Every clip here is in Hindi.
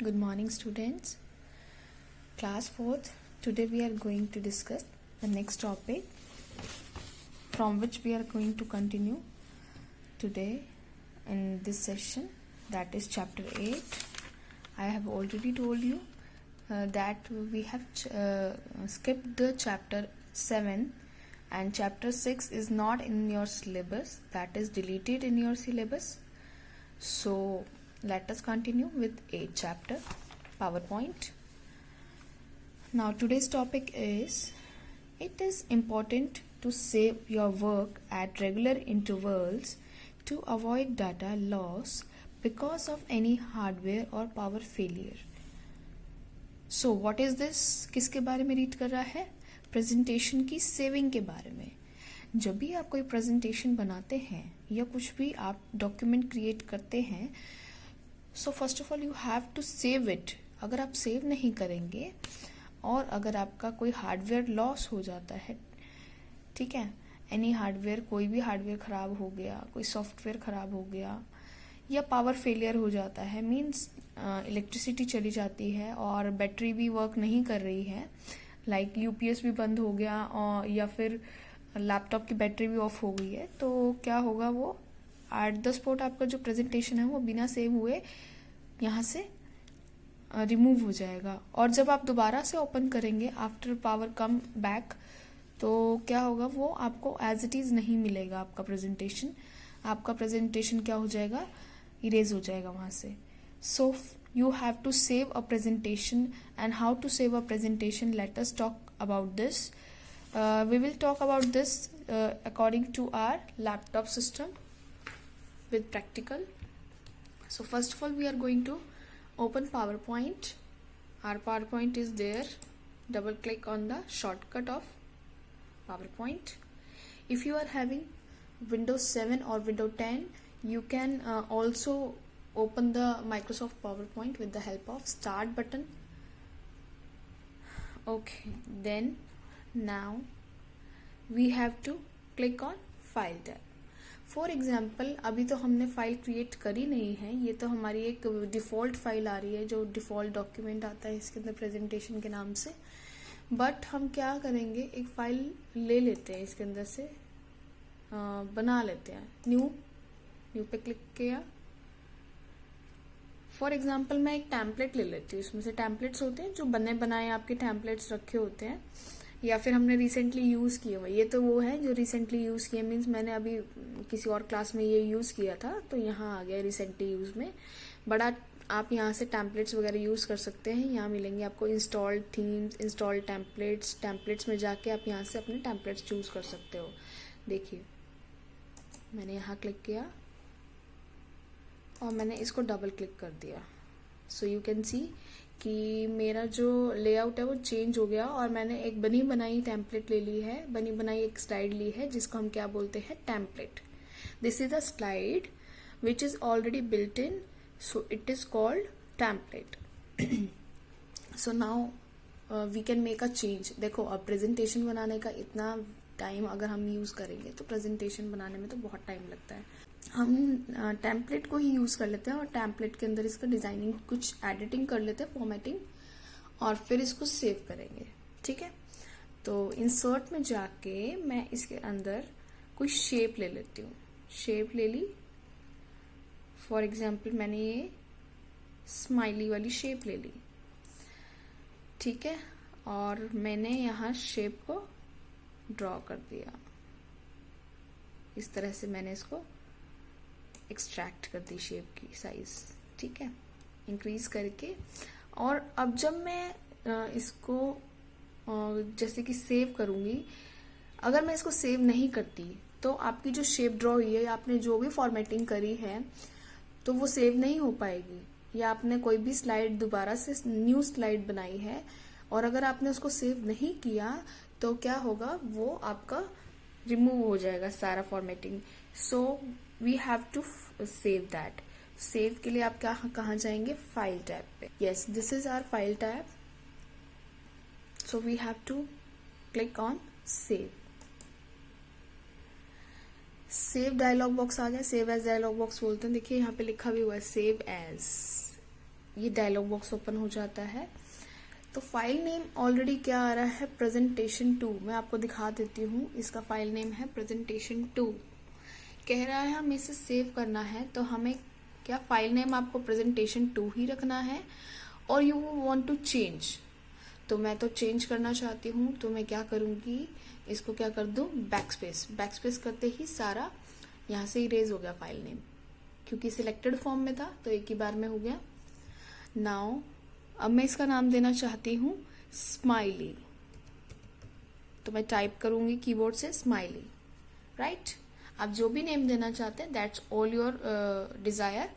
Good morning, students. Class 4th. Today we are going to discuss the next topic from which we are going to continue today in this session, that is chapter 8. I have already told you that we have skipped the chapter 7 and chapter 6 is not in your syllabus, that is deleted in your syllabus. So let us continue with 8th chapter, PowerPoint. Now today's topic is, it is important to save your work at regular intervals to avoid data loss because of any hardware or power failure. So what is this? किसके बारे में रीड कर रहा है? प्रेजेंटेशन की सेविंग के बारे में. जब भी आप कोई प्रेजेंटेशन बनाते हैं या कुछ भी आप डॉक्यूमेंट क्रिएट करते हैं, so first of all you have to save it. अगर आप सेव नहीं करेंगे और अगर आपका कोई हार्डवेयर लॉस हो जाता है, ठीक है, एनी हार्डवेयर, कोई भी हार्डवेयर खराब हो गया, कोई सॉफ्टवेयर खराब हो गया या पावर फेलियर हो जाता है, मीन्स इलेक्ट्रिसिटी चली जाती है और बैटरी भी वर्क नहीं कर रही है, लाइक यूपीएस भी बंद हो गया और या फिर लैपटॉप की बैटरी भी ऑफ हो गई है, तो क्या होगा, वो एट द स्पॉट आपका जो प्रेजेंटेशन है वो बिना सेव हुए यहाँ से रिमूव हो जाएगा. और जब आप दोबारा से ओपन करेंगे आफ्टर पावर कम बैक, तो क्या होगा, वो आपको एज इट इज नहीं मिलेगा. आपका प्रेजेंटेशन क्या हो जाएगा, इरेज हो जाएगा वहां से. सो you have to save a presentation, and how to save a presentation, let us talk about this. We will talk about this according to our laptop system with practical. So first of all we are going to open PowerPoint. Our PowerPoint is there. Double click on the shortcut of PowerPoint. If you are having Windows 7 or Windows 10, you can also open the Microsoft PowerPoint with the help of start button. Okay, then now we have to click on file tab. For example, अभी तो हमने फाइल क्रिएट करी नहीं है, ये तो हमारी एक डिफ़ॉल्ट फाइल आ रही है, जो डिफ़ॉल्ट डॉक्यूमेंट आता है इसके अंदर प्रेजेंटेशन के नाम से. बट हम क्या करेंगे, एक फाइल ले लेते हैं इसके अंदर से, बना लेते हैं. न्यू पे क्लिक किया. फॉर एग्जाम्पल मैं एक टैम्पलेट ले लेती हूँ. इसमें से टैम्पलेट्स होते हैं जो बने बनाए आपके टैम्पलेट्स रखे होते हैं, या फिर हमने रिसेंटली यूज़ किए हुए. ये तो वो है जो रिसेंटली यूज़ किए, मीन्स मैंने अभी किसी और क्लास में ये यूज़ किया था, तो यहाँ आ गया रिसेंटली यूज़ में. बड़ा आप यहाँ से टैम्पलेट्स वगैरह यूज़ कर सकते हैं. यहाँ मिलेंगे आपको इंस्टॉल्ड थीम्स, इंस्टॉल्ड टैम्पलेट्स में जाके आप यहाँ से अपने टैम्पलेट्स चूज़ कर सकते हो. देखिए मैंने यहाँ क्लिक किया और मैंने इसको डबल क्लिक कर दिया. सो यू कैन सी कि मेरा जो लेआउट है वो चेंज हो गया और मैंने एक बनी बनाई टेम्पलेट ले ली है, बनी बनाई एक स्लाइड ली है जिसको हम क्या बोलते हैं, template. This is a slide which is already built in, so it is called template. So now we can make a change. देखो अब प्रेजेंटेशन बनाने का इतना टाइम अगर हम यूज करेंगे तो प्रेजेंटेशन बनाने में तो बहुत टाइम लगता है. हम टेम्पलेट को ही यूज़ कर लेते हैं और टेम्पलेट के अंदर इसका डिज़ाइनिंग, कुछ एडिटिंग कर लेते हैं, फॉर्मेटिंग, और फिर इसको सेव करेंगे. ठीक है, तो इंसर्ट में जाके मैं इसके अंदर कोई शेप ले लेती हूँ. शेप ले ली. फॉर एग्जाम्पल मैंने ये स्माइली वाली शेप ले ली. ठीक है, और मैंने यहाँ शेप को ड्रॉ कर दिया. इस तरह से मैंने इसको एक्सट्रैक्ट कर दी शेप की साइज. ठीक है, इंक्रीज करके. और अब जब मैं इसको जैसे कि सेव करूंगी, अगर मैं इसको सेव नहीं करती तो आपकी जो शेप ड्रॉ हुई है, आपने जो भी फॉर्मेटिंग करी है, तो वो सेव नहीं हो पाएगी. या आपने कोई भी स्लाइड दोबारा से न्यू स्लाइड बनाई है और अगर आपने उसको सेव नहीं किया तो क्या होगा, वो आपका रिमूव हो जाएगा सारा formatting. So we have to save that. Save के लिए आप कहाँ जाएंगे, फाइल टैब पे. Yes, this is our file tab. So we have to click on save. Save dialog box आ गया. सेव एज डायलॉग बॉक्स बोलते हैं. देखिए यहाँ पे लिखा भी हुआ है सेव एज. ये डायलॉग बॉक्स ओपन हो जाता है। तो फाइल नेम ऑलरेडी क्या आ रहा है, प्रेजेंटेशन 2। मैं आपको दिखा देती हूँ, इसका फाइल नेम है प्रेजेंटेशन 2। कह रहा है हमें इसे सेव करना है, तो हमें क्या फाइल नेम आपको प्रेजेंटेशन 2 ही रखना है, और यू वांट टू चेंज। तो मैं तो चेंज करना चाहती हूँ, तो मैं क्या करूँगी, इसको क्या कर दूँ, बैकस्पेस करते ही सारा यहाँ से इरेज हो गया फाइल नेम, क्योंकि सिलेक्टेड फॉर्म में था तो एक ही बार में हो गया। नाउ अब मैं इसका नाम देना चाहती हूँ स्माइली, तो मैं टाइप करूँगी कीबोर्ड से स्माइली, राइट। आप जो भी नेम देना चाहते हैं, that's all your desire,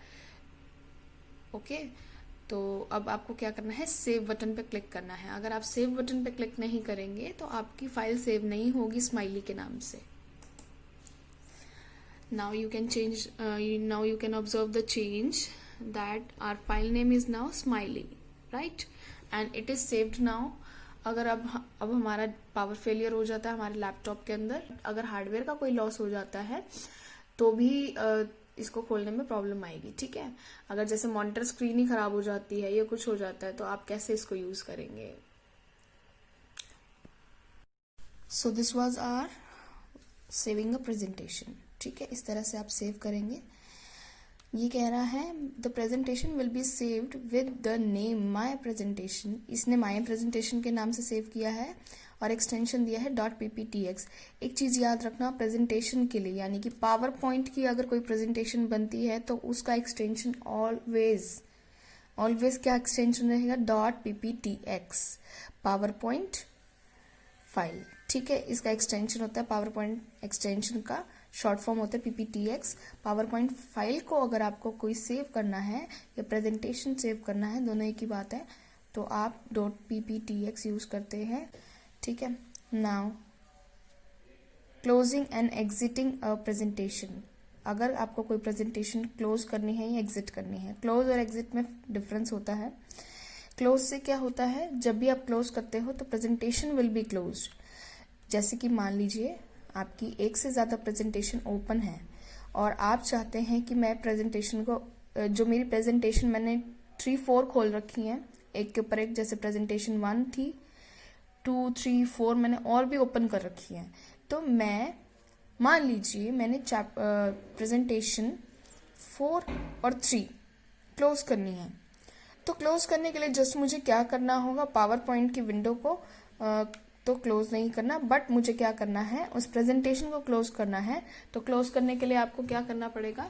okay. तो अब आपको क्या करना है, सेव बटन पे क्लिक करना है। अगर आप सेव बटन पे क्लिक नहीं करेंगे तो आपकी फाइल सेव नहीं होगी स्माइली के नाम से। Now you can change, now you can observe the change that our file name is now smiley, right, and it is saved now. अगर अब हमारा पावर फेलियर हो जाता है हमारे लैपटॉप के अंदर, अगर हार्डवेयर का कोई लॉस हो जाता है तो भी इसको खोलने में प्रॉब्लम आएगी, ठीक है। अगर जैसे मॉनिटर स्क्रीन ही खराब हो जाती है या कुछ हो जाता है तो आप कैसे इसको यूज करेंगे। So this was our saving a presentation, ठीक है। इस तरह से आप सेव करेंगे। ये कह रहा है the presentation will be saved with the name my presentation. इसने माई प्रेजेंटेशन के नाम से सेव किया है और एक्सटेंशन दिया है .pptx। एक चीज याद रखना, प्रेजेंटेशन के लिए यानी कि पावर पॉइंट की अगर कोई प्रेजेंटेशन बनती है तो उसका एक्सटेंशन ऑलवेज क्या एक्सटेंशन रहेगा, .pptx, पावर पॉइंट फाइल, ठीक है। इसका एक्सटेंशन होता है पावर पॉइंट, एक्सटेंशन का शॉर्ट फॉर्म होता है PPTX। पावर पॉइंट फाइल को अगर आपको कोई सेव करना है या प्रेजेंटेशन सेव करना है, दोनों एक ही बात है, तो आप .pptx यूज करते हैं, ठीक है। Now closing and exiting a presentation. अगर आपको कोई प्रेजेंटेशन क्लोज करनी है या एग्जिट करनी है, क्लोज और एग्जिट में डिफरेंस होता है। क्लोज से क्या होता है, जब भी आप क्लोज करते हो तो प्रेजेंटेशन विल बी क्लोज। जैसे कि मान लीजिए आपकी एक से ज्यादा प्रेजेंटेशन ओपन है और आप चाहते हैं कि मैं प्रेजेंटेशन को, जो मेरी प्रेजेंटेशन मैंने 3-4 खोल रखी हैं एक के ऊपर एक, जैसे प्रेजेंटेशन 1 थी, 2, 3, 4 मैंने और भी ओपन कर रखी हैं। तो मैं मान लीजिए मैंने प्रेजेंटेशन 4 और 3 क्लोज करनी है, तो क्लोज करने के लिए जस्ट मुझे क्या करना होगा, पावर पॉइंट की विंडो को तो क्लोज नहीं करना, बट मुझे क्या करना है, उस प्रेजेंटेशन को क्लोज करना है। तो क्लोज करने के लिए आपको क्या करना पड़ेगा,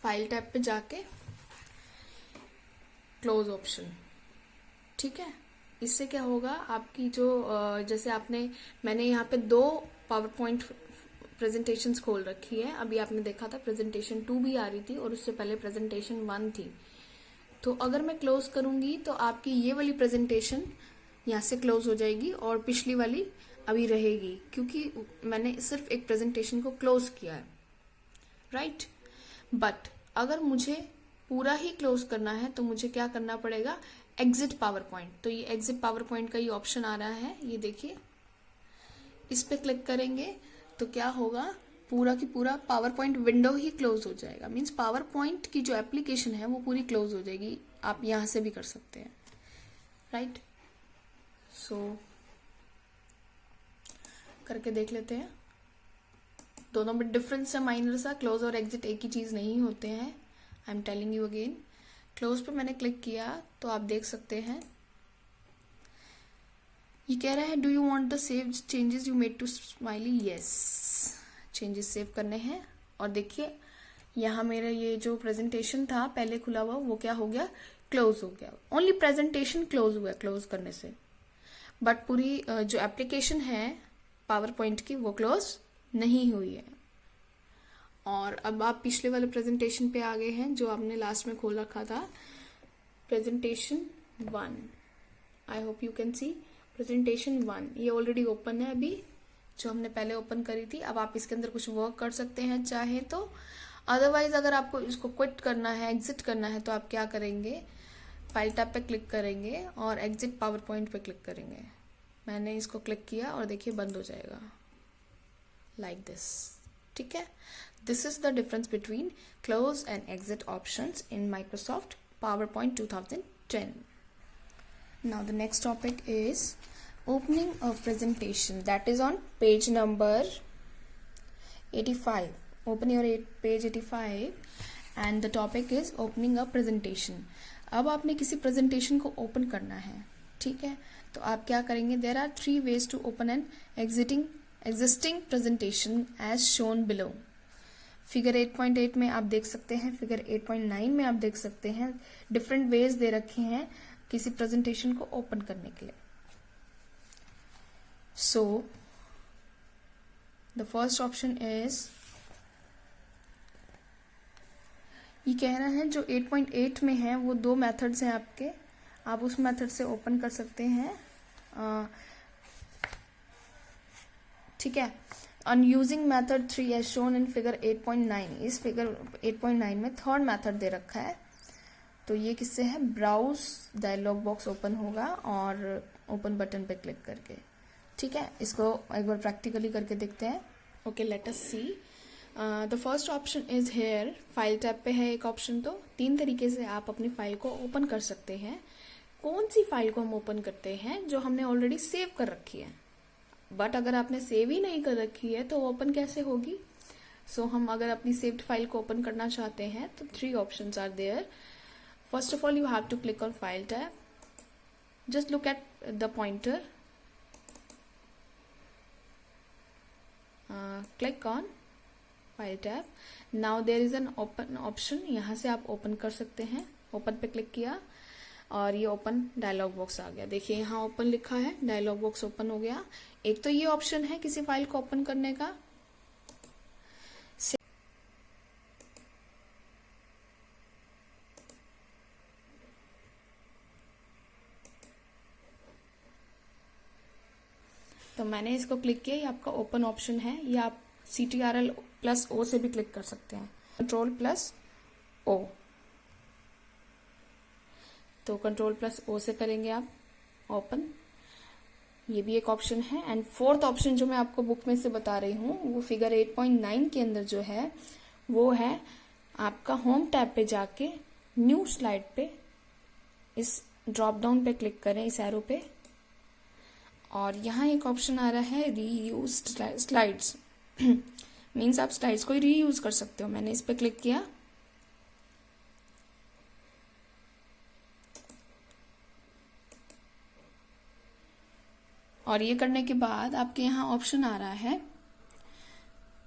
फाइल टैब पे जाके क्लोज ऑप्शन, ठीक है। इससे क्या होगा, आपकी जो जैसे मैंने यहाँ पे 2 पावर पॉइंट प्रेजेंटेशंस खोल रखी है। अभी आपने देखा था प्रेजेंटेशन 2 भी आ रही थी और उससे पहले प्रेजेंटेशन 1 थी। तो अगर मैं क्लोज करूंगी तो आपकी ये वाली प्रेजेंटेशन यहाँ से क्लोज हो जाएगी और पिछली वाली अभी रहेगी, क्योंकि मैंने सिर्फ एक प्रेजेंटेशन को क्लोज किया है, राइट। बट अगर मुझे पूरा ही क्लोज करना है तो मुझे क्या करना पड़ेगा, एग्जिट पावर पॉइंट। तो ये एग्जिट पावर पॉइंट का ये ऑप्शन आ रहा है, ये देखिए, इस पे क्लिक करेंगे तो क्या होगा, पूरा की पूरा पावर पॉइंट विंडो ही क्लोज हो जाएगा। मीन्स पावर पॉइंट की जो एप्लीकेशन है वो पूरी क्लोज हो जाएगी। आप यहां से भी कर सकते हैं, राइट। सो करके देख लेते हैं। दोनों में डिफरेंस है माइनर सा, क्लोज और एग्जिट एक ही चीज नहीं होते हैं। I am telling you again. Close पे मैंने क्लिक किया तो आप देख सकते हैं ये कह रहा है do you want the save changes you made to smiley. Yes, changes save करने हैं। और देखिए यहाँ मेरा ये जो प्रेजेंटेशन था पहले खुला हुआ वो क्या हो गया, क्लोज हो गया। ओनली प्रेजेंटेशन क्लोज हुआ क्लोज करने से, बट पूरी जो एप्लीकेशन है पावर पॉइंट की वो क्लोज नहीं हुई है। और अब आप पिछले वाले प्रेजेंटेशन पे आ गए हैं जो आपने लास्ट में खोल रखा था, presentation 1। I hope you can see presentation 1, ये ऑलरेडी ओपन है अभी, जो हमने पहले ओपन करी थी। अब आप इसके अंदर कुछ वर्क कर सकते हैं चाहे तो, अदरवाइज अगर आपको इसको क्विट करना है, एग्जिट करना है, तो आप क्या करेंगे, फाइल टैब पे क्लिक करेंगे और एग्जिट पावर पॉइंट पे क्लिक करेंगे। मैंने इसको क्लिक किया और देखिए बंद हो जाएगा लाइक दिस, ठीक है। This is the difference between close and exit options in Microsoft PowerPoint 2010. Now the next topic is opening a presentation, that is on page number 85. Open your page 85 and the topic is opening a presentation. अब आपने किसी presentation को open करना है, ठीक है? तो आप क्या करेंगे? There are 3 ways to open an existing presentation as shown below. Figure 8.8 में आप देख सकते हैं, फिगर 8.9 में आप देख सकते हैं, डिफरेंट वेज दे रखे हैं किसी प्रेजेंटेशन को ओपन करने के लिए. So the first option is, ये कह रहा है जो 8.8 में है वो 2 मेथड्स हैं आपके, आप उस मेथड से ओपन कर सकते हैं, ठीक है. On using method 3 as shown in figure 8.9, इस फिगर 8.9 में थर्ड मेथड दे रखा है. तो ये किससे है? ब्राउज डायलॉग बॉक्स ओपन होगा और ओपन बटन पे क्लिक करके, ठीक है. इसको एक बार प्रैक्टिकली करके देखते हैं. Okay, let us see. The first option is here. File tab पे है एक ऑप्शन. तो 3 तरीके से आप अपनी फाइल को ओपन कर सकते हैं. कौन सी फाइल को हम ओपन करते हैं? जो हमने ऑलरेडी सेव कर रखी है. बट अगर आपने सेव ही नहीं कर रखी है तो ओपन कैसे होगी? सो हम अगर अपनी सेव्ड फाइल को ओपन करना चाहते हैं तो 3 options are there. First of all you have to click on file tab. Just look at the pointer. Click on file tab. Now there is an open option. यहाँ से आप ओपन कर सकते हैं. ओपन पे क्लिक किया और ये ओपन डायलॉग बॉक्स आ गया. देखिए यहाँ ओपन लिखा है, डायलॉग बॉक्स ओपन हो गया. एक तो ये ऑप्शन है किसी फाइल को ओपन करने का. तो मैंने इसको क्लिक किया, ये आपका ओपन ऑप्शन है. ये आप CTRL+O से भी क्लिक कर सकते हैं. Ctrl+O. तो Ctrl+O से करेंगे आप ओपन. ये भी एक ऑप्शन है. एंड फोर्थ ऑप्शन जो मैं आपको बुक में से बता रही हूँ वो फिगर 8.9 के अंदर जो है वो है आपका होम टैब पे जाके न्यू स्लाइड पे इस ड्रॉप डाउन पे क्लिक करें, इस एरो पे. और यहाँ एक ऑप्शन आ रहा है रीयूज स्लाइड्स. मीन्स आप स्लाइड्स को रीयूज कर सकते हो. मैंने इस पे क्लिक किया. और ये करने के बाद आपके यहाँ ऑप्शन आ रहा है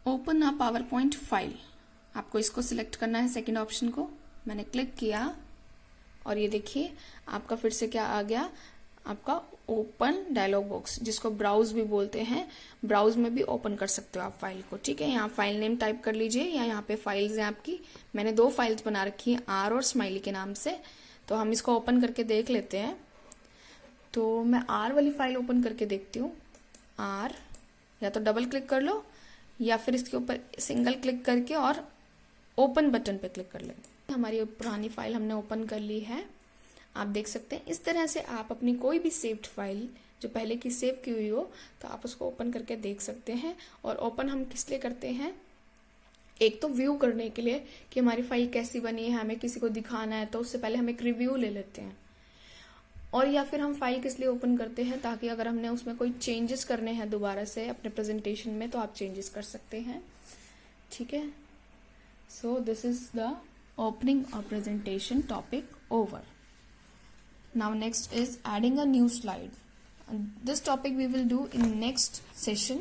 open a power point file. आपको इसको सिलेक्ट करना है, सेकंड ऑप्शन को. मैंने क्लिक किया और ये देखिए आपका फिर से क्या आ गया, आपका ओपन डायलॉग बॉक्स, जिसको ब्राउज भी बोलते हैं. ब्राउज में भी ओपन कर सकते हो आप फाइल को, ठीक है. यहाँ फाइल नेम टाइप कर लीजिए या यहाँ पे फाइल्स हैं आपकी. मैंने 2 फाइल्स बना रखी हैं, आर और स्माइली के नाम से. तो हम इसको ओपन करके देख लेते हैं. तो मैं आर वाली फाइल ओपन करके देखती हूँ. आर, या तो डबल क्लिक कर लो या फिर इसके ऊपर सिंगल क्लिक करके और ओपन बटन पे क्लिक कर ले. हमारी पुरानी फाइल हमने ओपन कर ली है, आप देख सकते हैं. इस तरह से आप अपनी कोई भी सेव्ड फाइल जो पहले की सेव की हुई हो तो आप उसको ओपन करके देख सकते हैं. और ओपन हम किस लिए करते हैं? एक तो व्यू करने के लिए कि हमारी फाइल कैसी बनी है, हमें किसी को दिखाना है तो उससे पहले हम एक रिव्यू ले लेते हैं. और या फिर हम फाइल किस लिए ओपन करते हैं? ताकि अगर हमने उसमें कोई चेंजेस करने हैं दोबारा से अपने प्रेजेंटेशन में तो आप चेंजेस कर सकते हैं, ठीक है. So this is the opening a presentation topic over. Now next is adding a new slide. And this topic we will do in next session.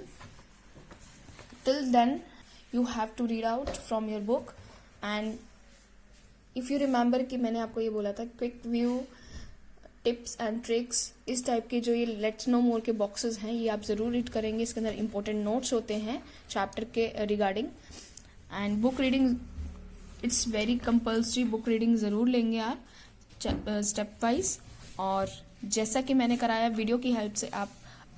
Till then you have to read out from your book. And if you remember कि मैंने आपको ये बोला था quick view, tips and tricks, इस टाइप के जो ये लेट्स नो मोर के बॉक्सेस हैं ये आप ज़रूर रीड करेंगे. इसके अंदर इंपॉर्टेंट नोट्स होते हैं चैप्टर के regarding. And book reading it's very compulsory. Book reading ज़रूर लेंगे आप स्टेप वाइज. और जैसा कि मैंने कराया वीडियो की हेल्प से आप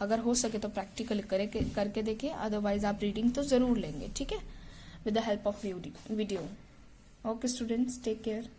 अगर हो सके तो प्रैक्टिकल करके देखें. अदरवाइज आप रीडिंग तो ज़रूर लेंगे, ठीक है, with the help of video. Okay students, take care.